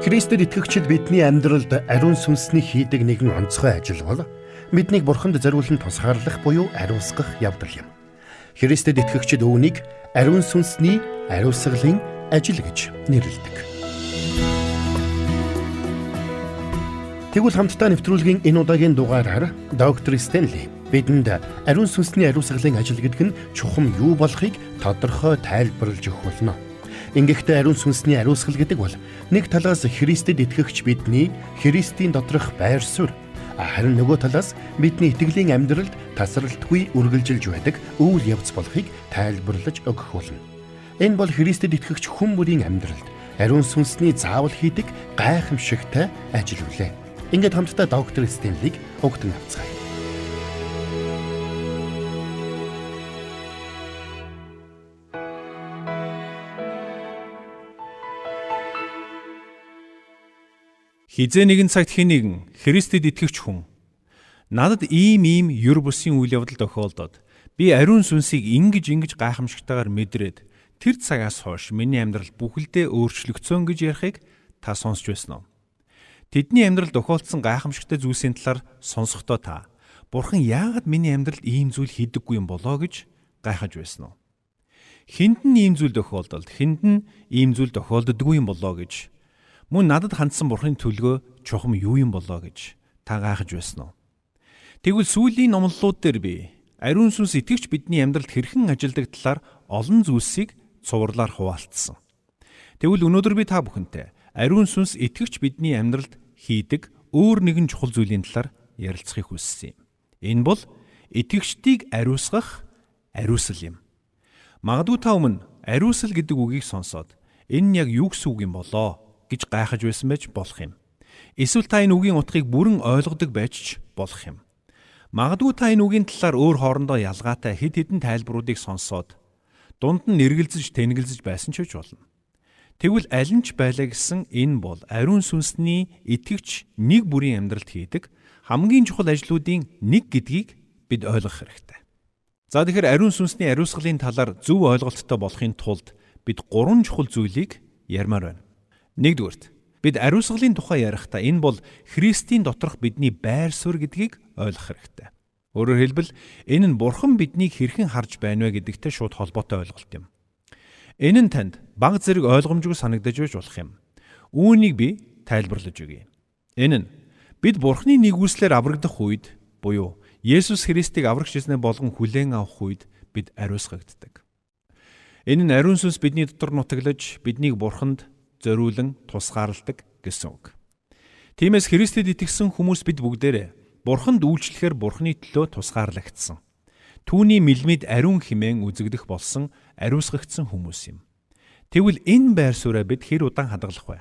Христэд итгэгчид бидний амьдралд ариун сүнсний хийдэг нэгэн онцгой ажил бол биднийг Бурханд зориулан тусгаарлах буюу ариусгах явдал юм. Христэд итгэгчид үүнийг ариун сүнсний ариусгалын ажил гэж нэрлэдэг. Тэгвэл хамтдаа нэвтрүүлгийн энэ удаагийн дугаараар доктор Стенли бидэнд ариун сүнсний ариусгалын ажил гэдэг нь чухам юу болохыг тодорхой тайлбарлаж өгөх болно. Ингэхдээ ариун сүнсний ариусгал гэдэг бол нэг талаас Христэд итгэгч бидний Христийн доторх байр суурь, харин нөгөө талаас бидний итгэлийн амьдралд тасралтгүй үргэлжилж байдаг үйл явц болохыг тайлбарлаж өгөх болно. Энэ бол Христэд итгэгч хүн бүрийн амьдралд ариун сүнсний заавал хийдэг гайхамшигтай ажил үлээ. Ингээд хамтдаа доктор Стенлиг угтан авцгаая. Хизээ нэгэн цагт хэн нэгэн Христэд итгэвч хүн надад ийм юр бусын үйл явдал тохиолдоод би ариун сүнсийг ингэж гайхамшигтайгаар мэдрээд тэр цагаас хойш миний амьдрал бүхэлдээ өөрчлөгдсөн гэж ярихыг та сонсч байсан уу? Тэдний амьдрал тохиолдсон гайхамшигтай зүйлсийн талаар сонсохдоо та Бурхан яагаад миний амьдралд ийм зүйл хийдэггүй юм болоо гэж гайхаж байсан уу? Хэнд нь ийм зүйл тохиолдолд хэнд нь ийм зүйл тохиолддоггүй юм болоо гэж мөн надад хандсан Бурханы төлгөө чухам юу юм болоо гэж та гайхаж байсан уу? Тэгвэл сүүлийн номлолууд дээр би ариун сүнс итгэвч бидний амьдралд хэрхэн ажилдаг талаар олон зүйлсийг цувралаар хуваалцсан. Тэгвэл өнөөдөр би та бүхэнтэй ариун сүнс итгэвч бидний амьдралд хийдэг өөр нэгэн чухал зүйлийн талаар ярилцахыг хүссэн юм. Энэ бол итгэвчдийг ариусгах ариусал юм. Магадгүй та өмнө ариусал гэдэг үгийг сонсоод энэ нь яг юу гэсэн үг юм болоо гэж гайхаж байсан байж болох юм. Эсвэл та энэ үгийн утгыг бүрэн ойлгодог байж ч болох юм. Магадгүй та энэ үгийн талаар өөр хоорондоо ялгаатай хэд хэдэн тайлбаруудыг сонсоод дунд нь эргэлзэж тэнэгэлзэж байсан ч болно. Тэгвэл аль нь ч байлаа гэсэн энэ бол ариун сүнсний итгэвч нэг бүрийн амьдралд хийдэг хамгийн чухал ажлуудын нэг гэдгийг бид ойлгох хэрэгтэй. За тэгэхээр ариун сүнсний ариусгалын талаар зөв ойлголттой болохын тулд бид 3 чухал зүйлийг ярмаар байна. Нэгдүгээрт бид ариусгалын тухай ярихдаа энэ бол Христийн доторх бидний байр суурь гэдгийг ойлгох хэрэгтэй. Өөрөөр хэлбэл энэ нь Бурхан биднийг хэрхэн харж байна вэ гэдэгтэй шууд холбоотой ойлголт юм. Энэ нь танд бага зэрэг ойлгомжгүй санагдаж байж болох юм. Үүнийг би тайлбарлаж өгье. Энэ нь бид Бурханы нэгүслэр аврагдах үед буюу Есүс Христийг аврагч эзнээ болгон хүлээн авах үед бид ариусгагддаг. Энэ нь ариун сүнс бидний дотор нутаглаж биднийг Бурханд зориулан тусгаарладаг гэсэн үг. Тиймээс Христэд итгэсэн хүмүүс бид бүгдээрээ Бурханд үйлчлэхээр Бурханы төлөө тусгаарлагдсан. Түүний мэлмид ариун хэмээн үзэгдэх болсон ариусгагдсан хүмүүс юм. Тэгвэл энэ байр сууриа бид хэр удаан хадгалах вэ?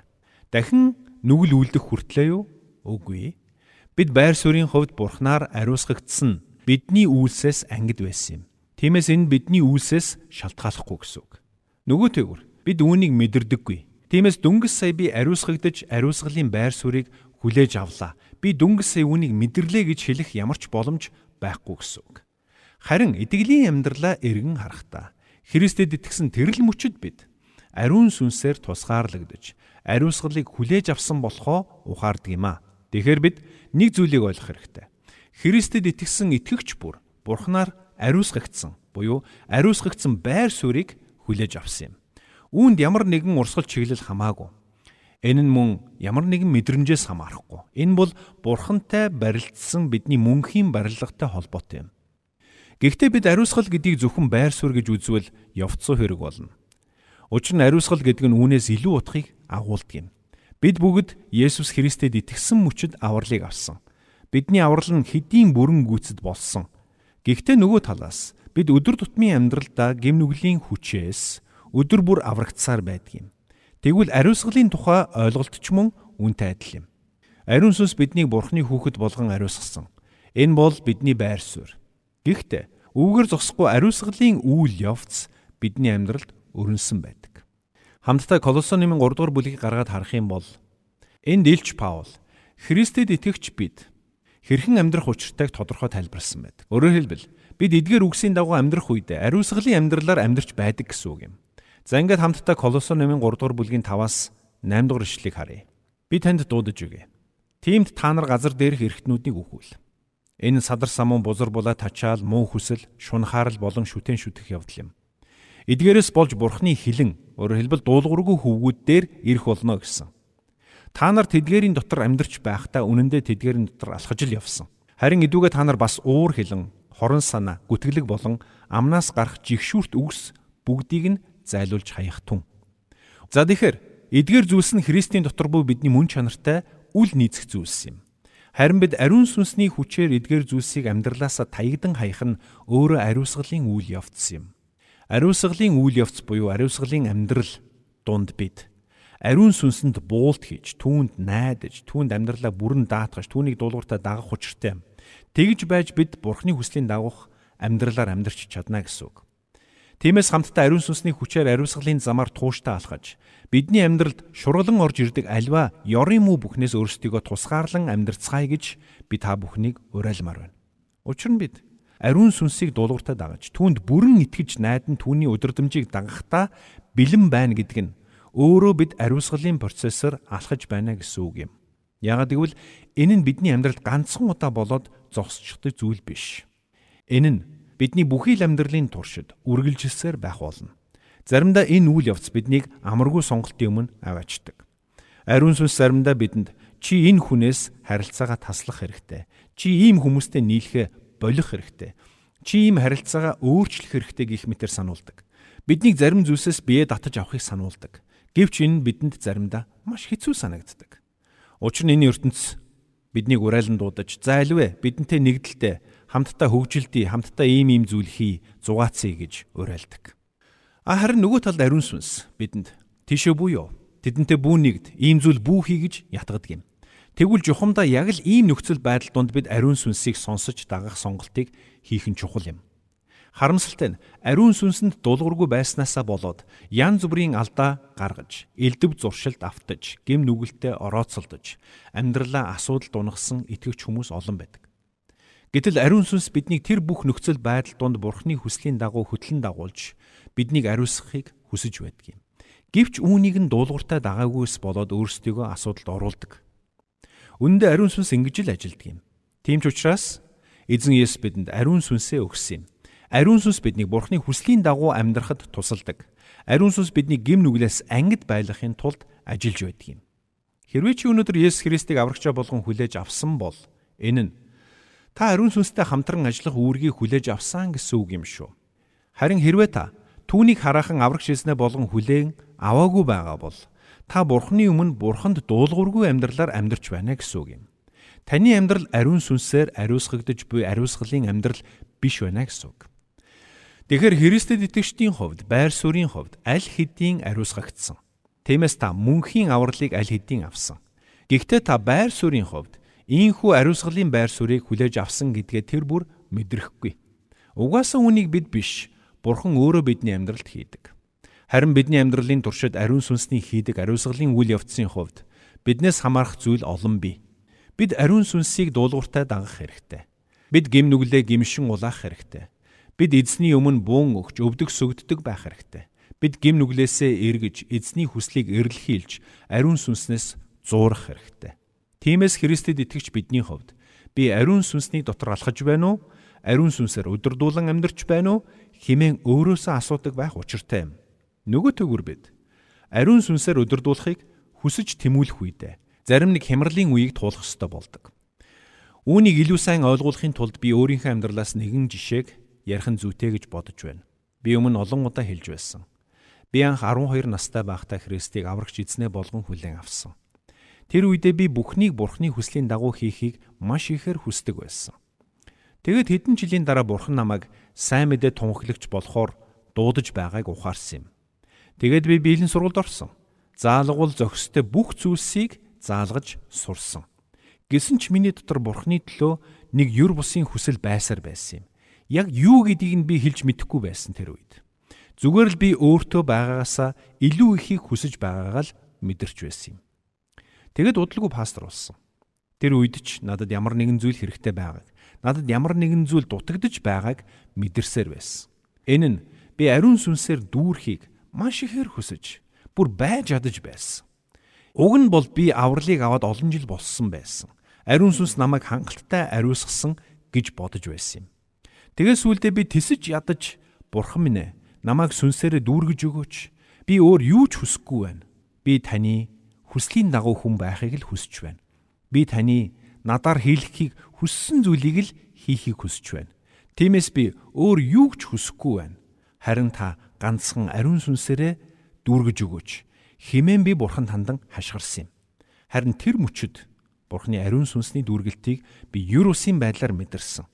Дахин нүгэл үлдэх хүртлээ юу? Үгүй. Бид байр суурийн хувьд Бурханаар ариусгагдсан бидний үйлсээс ангид байсан юм. Тиймээс энэ бидний үйлсээс шалтгааллахгүй гэсэн үг. Нөгөөтэйгүр бид үүнийг мэдэрдэггүй. Тиймээс дөнгөс сая би ариусгагдаж ариусгалын байр суурийг хүлээж авлаа. Би дөнгөс сая үүнийг мэдэрлээ гэж хэлэх ямар ч боломж байхгүй гэсэн үг. Харин итгэлийн амьдралаа эргэн харахтаа Христэд итгэсэн тэрл мөчөд бид ариун сүнсээр тусгаарлагдаж ариусгалыг хүлээж авсан болохоо ухаардаг юм аа. Тэгэхээр бид нэг зүйлийг ойлгох хэрэгтэй. Христэд итгэсэн итгэгч бүр Бурханаар ариусгагдсан буюу ариусгагдсан байр суурийг хүлээж авсан юм. Үүнд ямар нэгэн урсгал чиглэл хамаагүй. Энэ нь мөн ямар нэгэн мэдрэмжээс хамаарахгүй. Энэ бол Бурхантай барилдсан бидний мөнхийн барилгатай холбоотой юм. Гэхдээ бид ариусгал гэдгийг зөвхөн байр суурь гэж үзвэл явцсан хэрэг болно. Учир нь ариусгал гэдэг нь үүнээс илүү утгыг агуулдаг юм. Бид бүгд Есүс Христэд итгэсэн мөчөд авралыг авсан. Бидний аврал нь хэдийн бүрэн гүйцэд болсон. Гэхдээ нөгөө талаас бид өдөр тутмын амьдралдаа гэм нүглийн хүчээс өдөр бүр аврагдсаар байдаг юм. Тэгвэл ариусгалын тухай ойлголт ч мөн үүнтэй адил юм. Ариун сүнс биднийг Бурханы хүүхэд болгон ариусгасан. Энэ бол бидний байр суурь. Гэхдээ үүгээр зогсохгүй ариусгалын үйл явц бидний амьдралд өрнөсөн байдаг. Хамтдаа Колосын 3 дугаар бүлгийг гаргаад харах юм бол энд Илч Паул Христэд итгэгч бид хэрхэн амьдрах учиртайг тодорхой тайлбарласан байдаг. Өөрөөр хэлбэл бид эдгээр үгсийн дагуу амьдрах үед ариусгалын амьдралаар амьдарч байдаг гэсэн үг юм. За ингээд хамтдаа Колосын 3 дугаар бүлгийн 5-аас 8 дугаар ишлэгийг харъя. Би танд дуудаж өгье. Тиймд та нар газар дээрх эрхтнүүдийг үхвэл. Энэ садар самун бузар булаа тачаал, муу хүсэл, шунхаарал болон шүтэн шүтэх явдал юм. Эдгээрээс болж Бурхны хилэн, өөрөөр хэлбэл дуулуургүй хөвгүүд дээр ирэх болно гэсэн. Та нар тэдгээрийн дотор амьдарч байхдаа үнэндээ тэдгээрийн дотор алхаж л явсан. Харин эдүүгээ та нар бас уур хилэн, хорон санаа, гүтгэлэг болон амнаас гарах жигшүүрт үгс бүгдийг нь зайлуулж хаях тун. За тэгэхээр эдгээр зүйлс нь Христийн дотор буй бидний мөн чанартай үл нийцэх зүйлс юм. Харин бид ариун сүнсний хүчээр эдгээр зүйлсийг амьдралаасаа таягдан хаях нь өөрөө ариусгалын үйл явц юм. Ариусгалын үйл явц буюу ариусгалын амьдрал дунд бид ариун сүнсэнд буулт хийж, түүнд найдаж, түүнд амьдралаа бүрэн даатгаж, түүнийг дуулууртаа дагах учиртай юм. Тэгж байж бид Бурхны хүслийн дагуух амьдралаар амьдарч чадна гэсэн үг. Тиймээс хамтдаа ариун сүнсний хүчээр ариусгалын замаар тууштай алхаж, бидний амьдралд шургалан орж ирдэг альва ёрын муу бүхнээс өөрсдийгөө тусгаарлан амьдрцгаая гэж би та бүхнийг уриалмаар байна. Учир нь бид ариун сүнсийг дуулууртаа дагаж, түүнд бүрэн итгэж найдан түүний удирдамжийг дагахтаа бэлэн байна гэдэг нь өөрөө бид ариусгалын процессор алхаж байна гэсэн үг юм. Яагаад гэвэл энэ нь бидний амьдралд ганцхан удаа болоод зогсчихдаг зүйл биш. Энэ нь бидний бүхий л амьдралын туршид үргэлжилсээр байх болно. Заримдаа энэ үйл явц биднийг амаргүй сонголтын өмнө аваачдаг. Ариун сүнс заримдаа бидэнд чи энэ хүнээс харилцаагаа таслах хэрэгтэй. Чи ийм хүмүүстэй нийлхэ болох хэрэгтэй. Чи ийм харилцаагаа өөрчлөх хэрэгтэй гэх мэтэр сануулдаг. Биднийг зарим зүйлсээс бие татаж авахыг сануулдаг. Гэвч энэ бидэнд заримдаа маш хэцүү санагддаг. Учир нь энэ ертөнц биднийг урайлан дуудаж, за альвэ бидэнтэй нэгдэлтэй, хамтдаа хөгжилдий, хамтдаа ийм зүйл хий, зугаацъя гэж уриалдаг. Харин нөгөө талд ариун сүнс бидэнд тийшээ буюу тэдэнтэй бүү нэгд, ийм зүйл бүү хий гэж ятгадаг юм. Тэгвэл жухамдаа яг л ийм нөхцөл байдал донд бид ариун сүнсийг сонсож дагах сонголтыг хийх нь чухал юм. Харамсалтай нь ариун сүнсэнд дуулуургүй байснаасаа болоод янз бүрийн алдаа гаргаж, элдэв зуршилд автаж, гэм нүгэлтэд орооцолдож, амьдралаа асуудал дунагсан итгэгч хүмүүс олон байдаг. Гэтэл ариун сүнс биднийг тэр бүх нөхцөл байдал донд Бурхны хүслийн дагуу хөтлөн дагуулж, биднийг ариусгахыг хүсэж байдаг юм. Гэвч үүнийг нь дуулууртаа дагаагүйс болоод өөрсдийгөө асуудалд оруулдаг. Үүндээ ариун сүнс ингэж л ажилдаг юм. Тийм ч учраас эзэн Есүс бидэнд ариун сүнсээ өгсөн юм. Ариун сүнс биднийг Бурхны хүслийн дагуу амьдрахад тусалдаг. Ариун сүнс бидний гэм нүглээс ангид байлгахын тулд ажиллаж байдаг юм. Хэрвээ чи өнөөдөр Есүс Христийг аврагчаа болгон хүлээж авсан бол энэ нь та ариун сүнстэй хамтран ажиллах үүргийг хүлээж авсан гэсэн үг юм шүү. Харин хэрвээ та түүнийг хараахан аврагч Есүснээ болгон хүлээн аваагүй байгаа бол та Бурхны өмнө Бурханд дуулуургүй амьдралаар амьдарч байна гэсэн үг юм. Таны амьдрал ариун сүнсээр ариусгагдж буй ариусгалын амьдрал биш байна гэсэн үг. Тэгэхээр Христэд итгэгчдийн хувьд, байр суурийн хувьд аль хэдийн ариусгагдсан. Тиймээс та мөнхийн авралыг аль хэдийн авсан. Гэхдээ та байр суурийн хувьд ийхүү ариусгалын байр суурийг хүлээж авсан гэдгээ тэр бүр мэдрэхгүй. Угаасаа үүнийг бид биш, Бурхан өөрөө бидний амьдралд хийдэг. Харин бидний амьдралын туршид ариун сүнсний хийдэг ариусгалын үйл явцын хувьд биднээс хамаарах зүйл олон бий. Бид ариун сүнсийг дуулууртаа дагах хэрэгтэй. Бид гэм нүглээ гимшин улаах хэрэгтэй. Бид эзний өмнө буун өгч өвдөг сүгддэг байх хэрэгтэй. Бид гэм нүглээсээ эргэж эзний хүслийг эрэлхийлж ариун сүнснээс зуурах хэрэгтэй. Тиймээс Христэд итгэгч бидний хувьд би ариун сүнсний дотор алхаж байна уу? Ариун сүнсээр удирдуулан амьдарч байна уу? Хэмээн өөрөөсөө асуудаг байх учиртай юм. Нөгөө төгөр бид ариун сүнсээр удирдуулахыг хүсэж тэмүүлэх үедээ зарим нэг хямралын үеийг туулах ёстой болдог. Үүнийг илүү сайн ойлгуулахын тулд би өөрийнхөө амьдралаас нэгэн жишээг ярих нь зүйтэй гэж бодож байна. Би өмнө олон удаа хэлж байсан. Би анх 12 настай байхдаа Христийг аврагч эзнээ болгон хүлээн авсан. Тэр үедээ би бүхнийг Бурхны хүслийн дагуу хийхийг маш ихээр хүсдэг байсан. Тэгэд хэдэн жилийн дараа Бурхан намайг сайн мэдээ тунхаглагч болохоор дуудаж байгааг ухаарсан юм. Тэгэд би биелэн сургуульд орсон. Заалгуул зохистой бүх зүйлсийг заалгаж сурсан. Гэсэн ч миний дотор Бурхны төлөө нэг юр бусын хүсэл байсаар байсан юм. Яг юу гэдгийг нь би хэлж мэдэхгүй байсан тэр үед. Зүгээр л би өөртөө байгаагаасаа илүү ихийг хүсэж байгаагаа л мэдэрч байсан юм. Тэгэд удалгүй пастор болсон. Тэр үед ч надад ямар нэгэн зүйл хэрэгтэй байгааг, надад ямар нэгэн зүйл дутагдж байгааг мэдэрсээр байсан. Энэ нь би ариун сүнсээр дүүрхийг маш ихээр хүсэж, бүр байж ядаж байсан. Уг нь бол би авралыг аваад олон жил болсон байсан. Ариун сүнс намайг хангалттай ариусгасан гэж бодож байсан юм. Тэгээс сүүлдээ би тэсэж ядаж Бурхан минь ээ, намайг сүнсээрээ дүүргэж өгөөч. Би өөр юу ч хүсэхгүй байна. Би таны хүслийн дагуу хүн байхыг л хүсэж байна. Би таны надаар хийлгэхийг хүссэн зүйлийг л хийхийг хүсэж байна. Тиймээс би өөр юу ч хүсэхгүй байна. Харин та ганцхан ариун сүнсээрээ дүүргэж өгөөч. Хэмээн би Бурханд хандан хашгирсан юм. Харин тэр мөчөд Бурханы ариун сүнсний дүүргэлтийг би Юрусын байдлаар мэдэрсэн.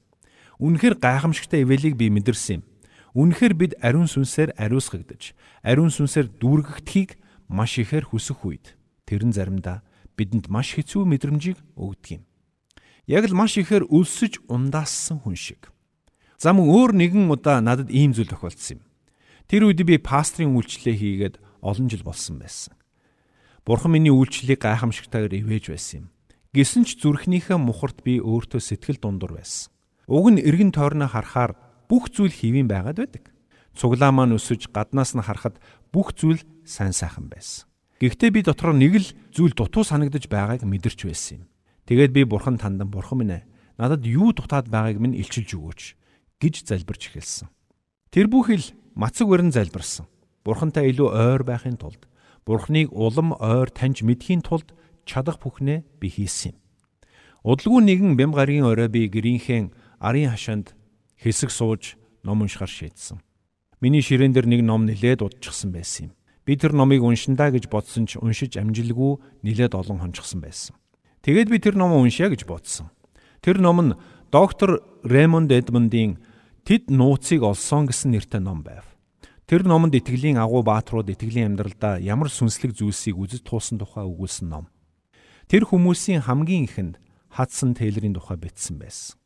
Үнэхээр гайхамшигтай ивэлийг би мэдэрсэн юм. Үнэхээр бид ариун сүнсээр ариусгагдаж, ариун сүнсээр дүүргэгдхийг маш ихээр хүсэх үед тэрэн заримдаа бидэнд маш хэцүү мэдрэмжийг өгдөг юм. Яг л маш ихээр өлсөж ундаассан хүн шиг. За мөн өөр нэгэн удаа надад ийм зүйл тохиолдсон юм. Тэр үед би пастрын үйлчлэлээ хийгээд олон жил болсон байсан. Бурхан миний үйлчлэлийг гайхамшигтайгаар ивэж байсан юм. Гэсэн ч зүрхнийхээ мухарт би өөртөө сэтгэл дундуур байсан. Уг нь эргэн тойрноо харахаар бүх зүйл хэвийн байгаад байдаг. Цуглаа маань өсөж гаднаас нь харахад бүх зүйл сайн сайхан байсан. Гэхдээ би дотроо нэг л зүйл дутуу санагдаж байгааг мэдэрч байсан юм. Тэгээд би Бурханд хандан Бурхан минь ээ, надад юу дутаад байгааг минь илчилж өгөөч гэж залбирч эхэлсэн. Тэр бүхэл мацаг барин залбирсан. Бурхантай илүү ойр байхын тулд, Бурханыг улам ойр таньж мэдхийн тулд чадах бүхнээ би хийсэн юм. Удалгүй нэгэн бям гарагийн орой би гэрийнхээ арын хашаанд хэсэг сууж ном уншихаар шийдсэн. Миний ширээн дээр нэг ном нэлээд удчихсан байсан юм. Би тэр номыг уншиндаа гэж бодсон ч уншиж амжилгүй нэлээд олон хончихсан байсан. Тэгээд би тэр номоо уншия гэж бодсон. Тэр ном нь доктор Рэймонд Эдмондийн Тэд нууцыг олсон гэсэн нэртэй ном байв. Тэр номонд итгэлийн агуу бааtruуд итгэлийн амьдралдаа ямар сүнслэг зүйлсийг үзэж туусан тухай өгүүлсэн ном. Тэр хүмүүсийн хамгийн ихэнд Хадсон Тейлорийн тухай бичсэн байсан.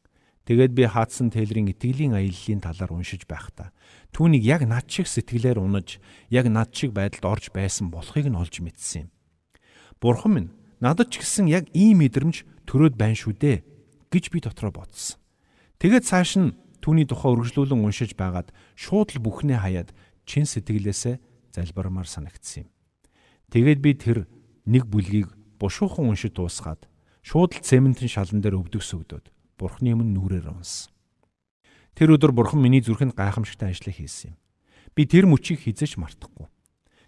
Тэгээд би Хадсон Тейлорийн итгэлийн аяллалын талаар уншиж байхдаа түүнийг яг над шиг сэтгэлээр унаж, яг над шиг байдалд орж байсан болохыг нь олж мэдсэн юм. Бурхан минь надад ч гэсэн яг ийм мэдрэмж төрөөд байна шүү дээ гэж би дотроо бодсон. Тэгээд цааш нь түүний тухай үргэлжлүүлэн уншиж байгаад шууд л бүхнээ хаяад чин сэтгэлээсээ залбирмаар санагдсан юм. Тэгээд би тэр нэг бүлгийг бушуухан уншиж дуусгаад шууд л цементийн шалан дээр өвдөгс өгдөөд Бурханы өмнө нүрээр унсан. Тэр өдөр Бурхан миний зүрхэнд гайхамшигтай ажил хийсэн юм. Би тэр мөчийг хизээч мартахгүй.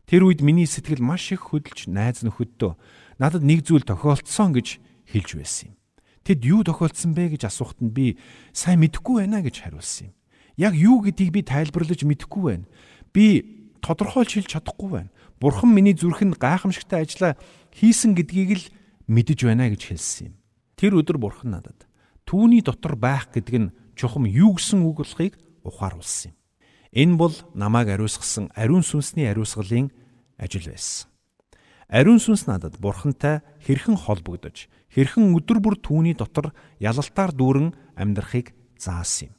Тэр үед миний сэтгэл маш их хөдөлж найз нөхөддөө надад нэг зүйл тохиолдсон гэж хэлж байсан юм. Тэд юу тохиолдсон бэ гэж асуухад нь би сайн мэдэхгүй байна гэж хариулсан юм. Яг юу гэдгийг би тайлбарлаж мэдэхгүй байна. Би тодорхойлж хэлж чадахгүй байна. Бурхан миний зүрхэнд гайхамшигтай ажлаа хийсэн гэдгийг л мэдэж байна гэж хэлсэн юм. Тэр өдөр Бурхан надад түүний дотор байх гэдэг нь чухам юу гэсэн үг болохыг ухааруулсан юм. Энэ бол намайг ариусгасан ариун сүнсний ариусгалын ажил байсан. Ариун сүнс надад Бурхантай хэрхэн холбогдож, хэрхэн өдөр бүр түүний дотор ялалтаар дүүрэн амьдрахыг заасан юм.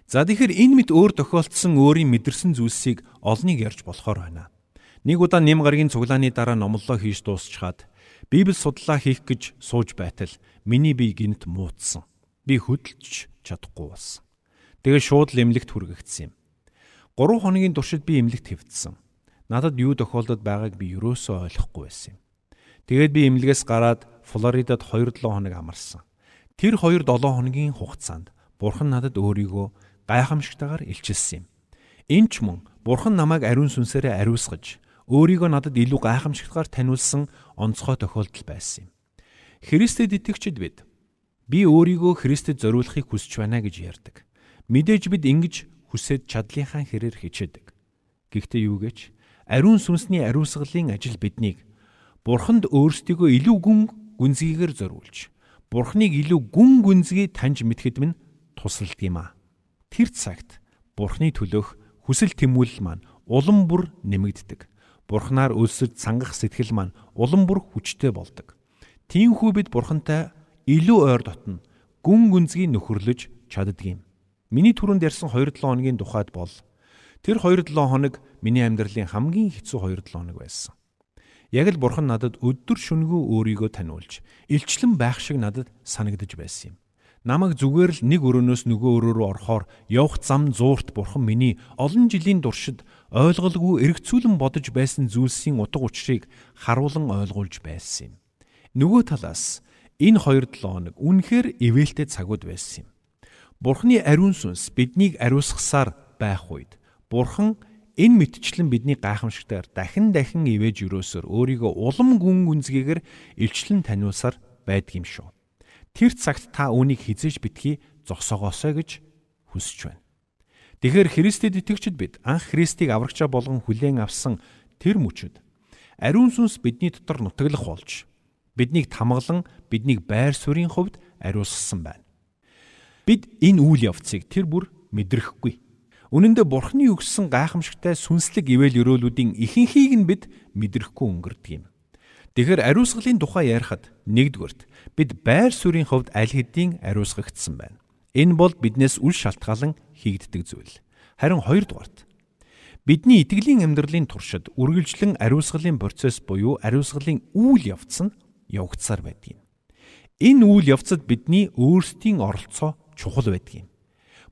За тэгэхээр энэ мэд өөр тохиолдсон өөрийн мэдэрсэн зүйлсийг олныг ярьж болохоор байна. Нэг удаа нэм гарагийн цуглааны дараа номлолоо хийж дуусчихад Библи судлаа хийх гэж сууж байтал миний бие гинт муутсан. Би хөдөлж чадахгүй болсон. Тэгээ шууд л эмнэлэгт хүргэгдсэн юм. 3 хоногийн туршид би эмнэлэгт хэвдсэн. Надад юу тохиолдод байгааг би юусоо ойлгохгүй байсан юм. Тэгээд би эмнэлгээс гараад Флоридад 2-7 хоног амарсан. Тэр 2-7 хоногийн хугацаанд Бурхан надад өөрийгөө гайхамшигтайгаар илчилсэн юм. Энэ ч мөн Бурхан намайг ариун сүнсээрээ ариусгаж, өөрийгөө надад илүү гайхамшигтайгаар таниулсан онцгой тохиолдол байсан юм. Христэд итгэгчид би өөрийгөө Христэд зориулахыг хүсэж байна гэж ярьдаг. Мэдээж бид ингэж хүсэж чадлынхаа хэрээр хичээдэг. Гэхдээ юу гэж ариун сүнсний ариусгалын ажил биднийг Бурханд өөрсдийгөө илүү гүн гүнзгийгээр зориулж, Бурханыг илүү гүн гүнзгий таньж мэдхэд минь тусалдаг юм а. Тэр цагт Бурханы төлөөх хүсэл тэмүүлэл маань улам бүр нэмэгддэг. Бурханаар өлсөж сангах сэтгэл маань улам бүр хүчтэй болдог. Тиймээс бид Бурхантай илүү ойр дотно гүн гүнзгий нөхөрлөж чаддаг юм. Миний түрүүнд ярьсан 2-7 хоногийн тухайд бол тэр 2-7 хоног миний амьдралын хамгийн хэцүү 2-7 хоног байсан. Яг л Бурхан надад өдөр шөнөгүй өөрийгөө таниулж, илчлэн байх шиг надад санагдаж байсан юм. Намайг зүгээр л нэг өрөөнөөс нөгөө өрөө рүү орохоор явах зам зуурт Бурхан миний олон жилийн туршид ойлголгүй эргцүүлэн бодож байсан зүйлсийн утга учирыг харуулan ойлгуулж байсан юм. Нөгөө талаас энэ 2-7 хоног үнэхээр ивэлтэй цагууд байсан юм. Бурханы ариун сүнс биднийг ариусгасаар байх үед Бурхан энэ мэтчлэн бидний гайхамшигтайгаар дахин ивэж өрөөсөөр өөрийгөө улам гүн гүнзгийгээр илчлэн таниулсаар байдаг юм шүү. Тэр цагт та үүнийг хизээж битгий зогсоогоосой гэж хүсэж байна. Тэгэхээр Христэд итгэгчид бид анх Христийг аврагчаа болгон хүлээн авсан тэр мөчөд ариун сүнс бидний дотор нутаглах болж биднийг тамгалан биднийг байр суурийн хувьд ариусгасан байна. Бид энэ үйл явцыг тэр бүр мэдрэхгүй. Үнэн дээр Бурханы өгсөн гайхамшигтай сүнслэг ивэл өрөөлүүдийн ихэнхийг нь бид мэдрэхгүй өнгөрдөг юм. Тэгэхээр ариусгалын тухай ярихад нэгдүгürt бид байр суурийн хувьд аль хэдийн ариусгагдсан байна. Энэ бол биднээс үл шалтгаалan хийгддэг зүйл. Харин хоёрдугаарт бидний итгэлийн амьдралын туршид үргэлжлэн ариусгалын процесс буюу ариусгалын үйл явц нь явагдсаар байдаг юм. Энэ үйл явцад бидний өөрсдийн оролцоо чухал байдаг юм.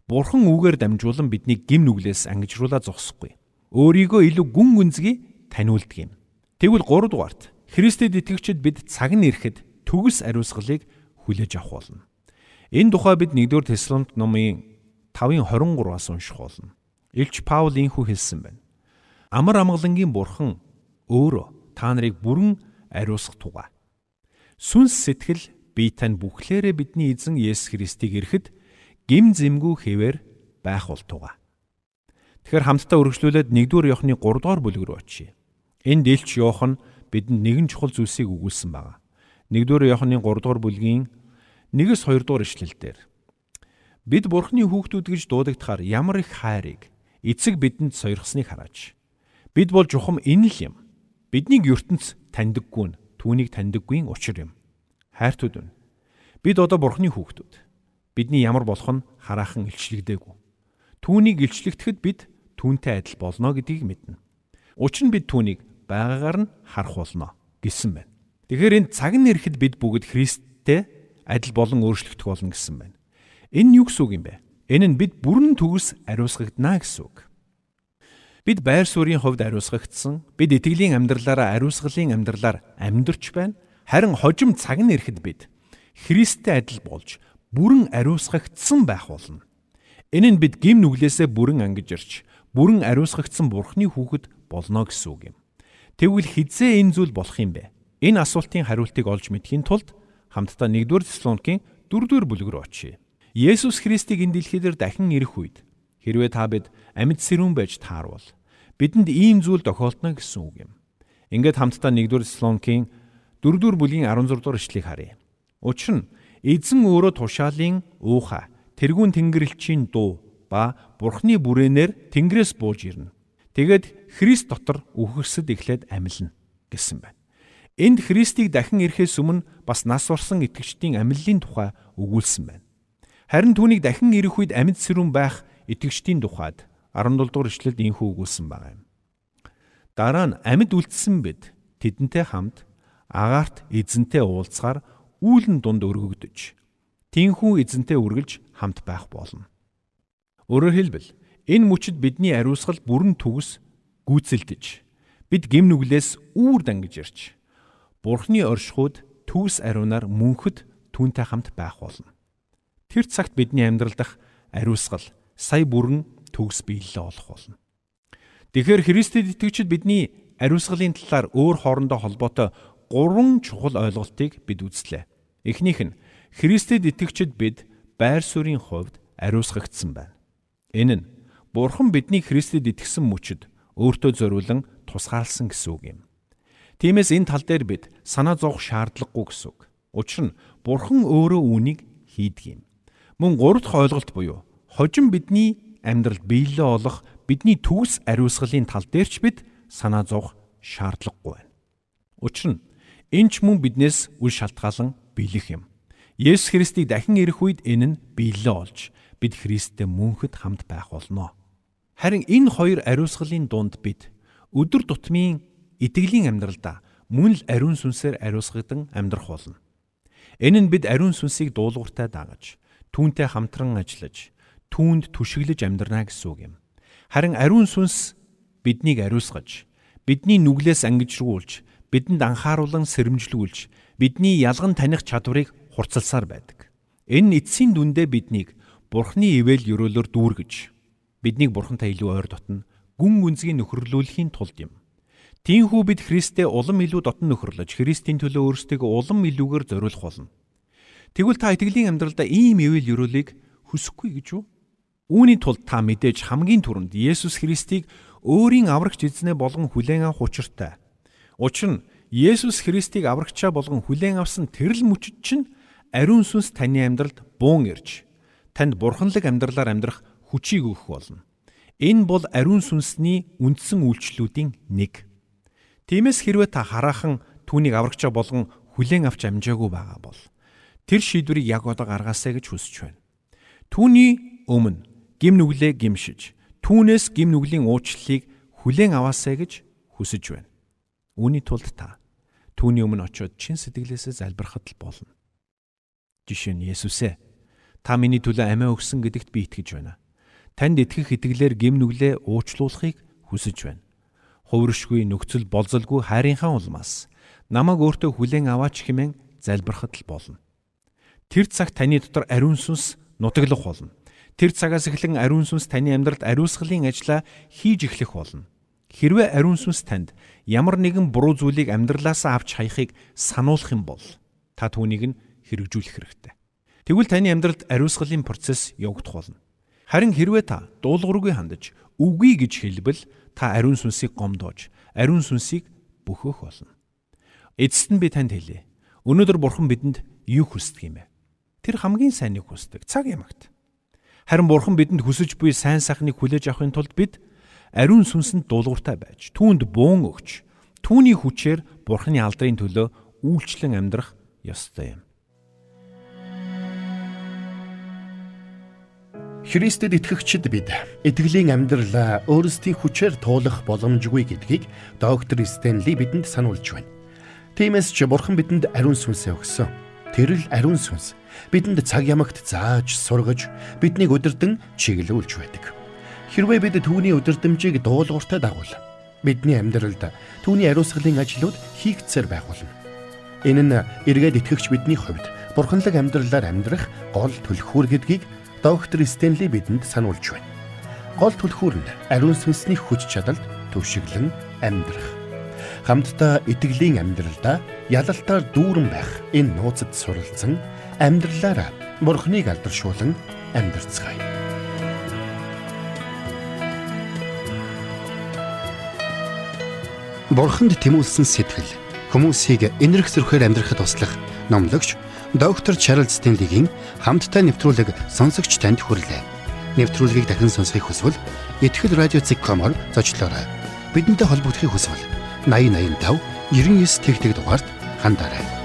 Бурхан үгээр дамжуулан биднийг гим нүглээс ангижруулаад зогсохгүй. Өөрийгөө илүү гүн гүнзгий таниулдаг юм. Тэгвэл 3 дугаарт Христэд итгэгчид бид цаг нь ирэхэд төгс ариусгалыг хүлээж авах болно. Энэ тухай бид 1-р Тесалоник номын 5:23-аас унших болно. Илч Паул инхүү хэлсэн байна. Амар амгалангийн Бурхан өөрөө та нарыг бүрэн ариусгах тугай. Сүнс сэтгэл бие тань бүхлээрээ бидний эзэн Есүс Христийг ирэхэд гим зэмгүй хэвээр байх бол тугай. Тэгэхээр хамтдаа үргэлжлүүлээд 1-р Иохны 3-р бүлэг рүү очие. Энд Илч Иохан бидэнд нэгэн чухал зүйлсийг өгүүлсэн байна. 1-р Иохны 3-р бүлгийн 1-2 ишлэлдэр бид Бурханы хүүхдүүд гэж дуудагдахаар ямар их хайрыг эцэг бидэнд сойрхсныг хараач. Бид бол чухам энэ л юм. Биднийг ертөнц таньдаггүй нь түүнийг таньдаггүй учир юм. Хайртууд нь бид одоо Бурханы хүүхдүүд. Бидний ямар болох нь хараахан илчлэгдээгүй. Түүнийг илчлэгдэхэд бид түүнтэй адил болно гэдгийг мэднэ. Учир нь бид түүнийг байгаагаар нь харах болно гэсэн байна. Тэгэхээр энэ цаг нь ирэхэд бид бүгд Христтэй адил болон өөрчлөгдөх болно гэсэн байна. Энэ нь юу гэсэн үг юм бэ? Энэ нь бид бүрэн төгс ариусгагдана гэсэн үг. Бид байр суурийн хувьд ариусгагдсан, бид итгэлийн амьдралаараа ариусгалын амьдралаар амьдарч байна. Харин хожим цаг нь ирэхэд бид Христтэй адил болж бүрэн ариусгагдсан байх болно. Энэ нь бид гим нүглээсээ бүрэн ангиж ирч, бүрэн ариусгагдсан Бурханы хүүхэд болно гэсэн үг юм. Тэгвэл хизээ энэ зүйл болох юм бэ? Энэ асуултын хариултыг олж мэдхийн тулд хамтдаа 1-р Тесалоникийн 4-р бүлэг рүү очие. Есүс Христийг энэ дэлхий дээр дахин ирэх үед хэрвээ та бид амьд сэрүүн байж таарвал бидэнд ийм зүйл тохиолдно гэсэн үг юм. Ингээд хамтдаа 1-р Тесалоникийн 4-р бүлгийн 16-р ишлэгийг харъя. Учир нь эзэн өөрөө тушаалын уухай, тэргүүн тэнгэрлэгчийн дуу ба Бурханы бүрээнээр Тэнгэрээс бууж ирнэ. Тэгээд Христ дотор үхэрсэд эхлээд амилна гэсэн байна. Энд Христийг дахин ирэхээс өмнө бас нас орсон итгэгчдийн амиллын тухай өгүүлсэн байна. Харин түүнийг дахин ирэх үед амьд сэрүүн байх итгэгчдийн тухайд 17 дугаар ишлэлд инхүү өгүүлсэн байгаа юм. Дараа нь амьд үлдсэн бид тэдэнтэй хамт агаарт эзэнтэй уулзгаар үүлэн дунд өргөгдөж тинхүү эзэнтэй үргэлж хамт байх болно. Өөрөөр хэлбэл энэ мөчид бидний ариусгал бүрэн төгс гүйцэлдэж бид гим нүглээс үүр дангиж ирж Бурханы оршихуйд төгс ариунаар мөнхөд түүнтэй хамт байх болно. Тэр цагт бидний амьдрал дах ариусгал сая бүрэн төгс биелэлээ олох болно. Тэгэхээр Христэд итгэгчид бидний ариусгалын талаар өөр хоорондоо холбоотой 3 чухал ойлголтыг бид үзлээ. Эхнийх нь Христэд итгэгчид бид байр суурийн хувьд ариусгагдсан байна. Энэ нь Бурхан бидний Христэд итгэсэн мөчид өөртөө зориулан тусгаарласан гэсэн үг юм. Тиймээс энэ тал дээр бид санаа зовох шаардлагагүй гэсэн үг. Учир нь Бурхан өөрөө үүнийг хийдэг юм. Мөн 3 дахь ойлголт буюу хожим бидний амьдралд биелэлээ олох бидний төгс ариусгалын тал дээр ч бид санаа зовох шаардлагагүй байна. Учир нь энэ ч мөн биднээс үл шалтгаалan биелэх юм. Есүс Христийг дахин ирэх үед энэ нь биелэлээ олж бид Христтэй мөнхөд хамт байх болно. Харин энэ хоёр ариусгалын дунд бид өдөр тутмын итгэлийн амьдралдаа мөн л ариун сүнсээр ариусгадан амьдрах болно. Энэ нь бид ариун сүнсийг дуулууртай дагаж түүнтэй хамтран ажиллаж, түүнд түшиглэж амьдрнаа гэсэн үг юм. Харин ариун сүнс биднийг ариусгаж, бидний нүглээс ангижруулж, бидэнд анхааруулан сэрэмжлүүлж, бидний ялган таних чадварыг хурцлсаар байдаг. Энэ эцсийн дүндээ биднийг Бурхны ивэл ёроолоор дүүргэж, биднийг Бурхантай илүү ойр дотно гүн гүнзгий нөхөрлүүлэхийн тулд юм. Тиймээс бид Христтэй улам илүү дотно нөхөрлөж, Христийн төлөө өөрсдийгөө улам илүүгээр зориулах болно. Тэгвэл та итгэлийн амьдралдаа ийм ивэл ёроолыг хүсэхгүй гэж үү? Үүний тулд та мэдээж хамгийн түрүүнд Есүс Христийг өөрийн аврагч эзнээ болгон хүлээн авах учиртай. Учир нь Есүс Христийг аврагчаа болгон хүлээн авсан тэрл мөчид чинь ариун сүнс таны амьдралд буун ирж, танд бурханлаг амьдралаар амьдрах хүчийг өгөх болно. Энэ бол ариун сүнсний үндсэн үйлчлүүдийн нэг. Тиймээс хэрвээ та хараахан түүнийг аврагчаа болгон хүлээн авч амжаагүй байгаа бол тэр шийдвэрийг яг одоо гаргаасай гэж хүсэж байна. Түүний өмнө гим нүглээ гимшиж, түүнээс гим нүглийн уучлалыг хүлээн аваасай гэж хүсэж байна. Үүний тулд та түүний өмнө очиод чин сэтгэлээсээ залбирахад л болно. Жишээ нь Есүсээ та миний төлөө амиа өгсөн гэдэгт би итгэж байна. Танд итгэх итгэлээр гим нүглээ уучлуулахыг хүсэж байна. Хувиршгүй, нөхцөл болзолгүй хайрынхаа улмаас намайг өөртөө хүлээн аваач хэмээн залбирахад л болно. Тэр цагт таны дотор ариун сүнс нутаглах болно. Тэр цагаас эхлэн ариун сүнс таны амьдралд ариусгалын ажлаа хийж эхлэх болно. Хэрвээ ариун сүнс танд ямар нэгэн буруу зүйлийг амьдралаасаа авч хаяхыг сануулах юм бол та түүнийг нь хэрэгжүүлэх хэрэгтэй. Тэгвэл таны амьдралд ариусгалын процесс явагдах болно. Харин хэрвээ та дуулуургүй хандаж үгүй гэж хэлбэл та ариун сүнсийг гомдоож, ариун сүнсийг бөхөөх болно. Эцэст нь би танд хэлье. Өнөөдөр Бурхан бидэнд юу хүсдэг юм бэ? Тэр хамгийн сайныг хүсдэг, цаг ямагт. Харин Бурхан бидэнд хүсэж буй сайн сайхныг хүлээж авахын тулд бид ариун сүнсэнд дуулууртай байж, түүнд буун өгч, түүний хүчээр Бурханы алдрын төлөө үйлчлэн амьдрах ёстой юм. Христэд итгэгчид бид итгэлийн амьдралаа өөрсдийн хүчээр туулах боломжгүй гэдгийг доктор Стенли бидэнд сануулж байна. Тиймээс ч Бурхан бидэнд ариун сүнсээ өгсөн. Тэр л ариун сүнс бидэнд цаг ямагт зааж, сургаж, биднийг удирдан чиглүүлж байдаг. Хэрвээ бид түүний удирдамжийг дуулууртай дагуул, бидний амьдралд түүний ариусгалын ажлууд хийгдсээр байх болно. Энэ нь эргээд итгэгч бидний хувьд бурханлаг амьдралаар амьдрах гол түлхүүр гэдгийг доктор Стенли бидэнд сануулж байна. Гол түлхүүр нь ариун сүнсний хүч чадалд төвшиглэн амьдрах. Хамтдаа итгэлийн амьдралдаа ялалтаар дүүрэн байх энэ нууцад суралцсан амьдралаараа Бурхныг алдаршуулан амьдарцгаая. Бурханд тэмүүлсэн сэтгэл хүмүүсийг энэрх зөрхөөр амьдрахад туслах номлогч доктор Чарлз Стенлигийн хамттай нэвтрүүлэг сонсогч танд хүрлээ. Нэвтрүүлгийг дахин сонсохыг хүсвэл Итгэл радио.com-оор зочлоорой. Бидэнтэй холбогдохыг хүсвэл 8085 99 тэгтэг дугаард хандаарай.